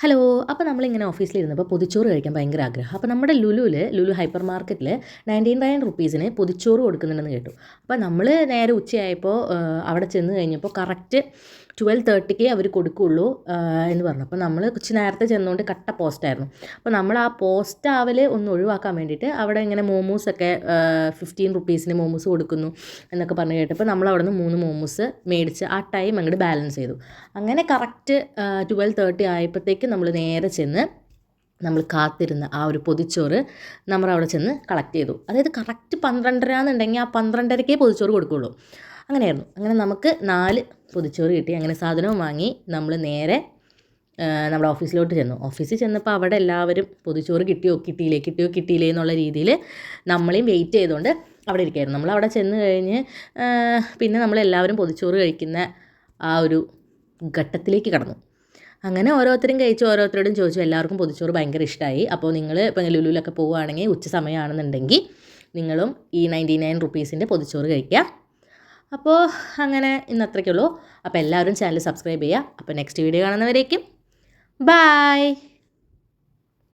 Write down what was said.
Hello. അപ്പോൾ നമ്മളിങ്ങനെ ഓഫീസിലിരുന്നപ്പോൾ പൊതിച്ചോറ് കഴിക്കാൻ ഭയങ്കര ആഗ്രഹം. അപ്പോൾ നമ്മുടെ ലുലു ഹൈപ്പർ മാർക്കറ്റിൽ 99 റുപ്പീസിന് പൊതിച്ചോറ് കൊടുക്കുന്നുണ്ടെന്ന് കേട്ടു. അപ്പോൾ നമ്മൾ നേരെ ഉച്ചയായപ്പോൾ അവിടെ ചെന്ന് കഴിഞ്ഞപ്പോൾ കറക്റ്റ് 12:30 അവർ കൊടുക്കുകയുള്ളൂ എന്ന് പറഞ്ഞു. അപ്പോൾ നമ്മൾ കുറച്ച് നേരത്തെ ചെന്നുകൊണ്ട് കട്ട പോസ്റ്റായിരുന്നു. അപ്പോൾ നമ്മൾ ആ പോസ്റ്റ് ആവൽ ഒന്ന് ഒഴിവാക്കാൻ വേണ്ടിയിട്ട് അവിടെ ഇങ്ങനെ മോമോസൊക്കെ 15 റുപ്പീസിന് മോമോസ് കൊടുക്കുന്നു എന്നൊക്കെ പറഞ്ഞ് കേട്ടപ്പോൾ നമ്മൾ അവിടെ നിന്ന് 3 മോമോസ് മേടിച്ച് ആ ടൈം അങ്ങോട്ട് ബാലൻസ് ചെയ്തു. അങ്ങനെ കറക്റ്റ് 12:30 ആയപ്പോഴത്തേക്ക് നമ്മൾ നേരെ ചെന്ന് നമ്മൾ കാത്തിരുന്ന ആ ഒരു പൊതിച്ചോറ് നമ്മൾ അവിടെ ചെന്ന് കളക്ട് ചെയ്തു. അതായത് കറക്റ്റ് 12:30 എന്നുണ്ടെങ്കിൽ ആ 12:30 പൊതിച്ചോറ് കൊടുക്കുകയുള്ളൂ. അങ്ങനെയായിരുന്നു. അങ്ങനെ നമുക്ക് 4 പൊതിച്ചോറ് കിട്ടി. അങ്ങനെ സാധനവും വാങ്ങി നമ്മൾ നേരെ നമ്മുടെ ഓഫീസിലോട്ട് ചെന്നു. ഓഫീസിൽ ചെന്നപ്പോൾ അവിടെ എല്ലാവരും പൊതിച്ചോറ് കിട്ടിയില്ലേ എന്നുള്ള രീതിയിൽ നമ്മളെയും വെയിറ്റ് ചെയ്തുകൊണ്ട് അവിടെ ഇരിക്കുകയായിരുന്നു. നമ്മളവിടെ ചെന്ന് കഴിഞ്ഞ് പിന്നെ നമ്മളെല്ലാവരും പൊതിച്ചോറ് കഴിക്കുന്ന ആ ഒരു ഘട്ടത്തിലേക്ക് കടന്നു. അങ്ങനെ ഓരോരുത്തരും കഴിച്ചു, ഓരോരുത്തരോടും ചോദിച്ചു. എല്ലാവർക്കും പൊതിച്ചോറ് ഭയങ്കര ഇഷ്ടമായി. അപ്പോൾ നിങ്ങൾ ഇപ്പോൾ ലുലുവിലൊക്കെ പോവുകയാണെങ്കിൽ ഉച്ച സമയമാണെന്നുണ്ടെങ്കിൽ നിങ്ങളും ഈ 99 റുപ്പീസിൻ്റെ പൊതിച്ചോറ് കഴിക്കുക. അപ്പോൾ അങ്ങനെ ഇന്നത്രയ്ക്കുള്ളൂ. അപ്പോൾ എല്ലാവരും ചാനൽ സബ്സ്ക്രൈബ് ചെയ്യുക. അപ്പോൾ നെക്സ്റ്റ് വീഡിയോ കാണുന്നവരേക്കും ബൈ.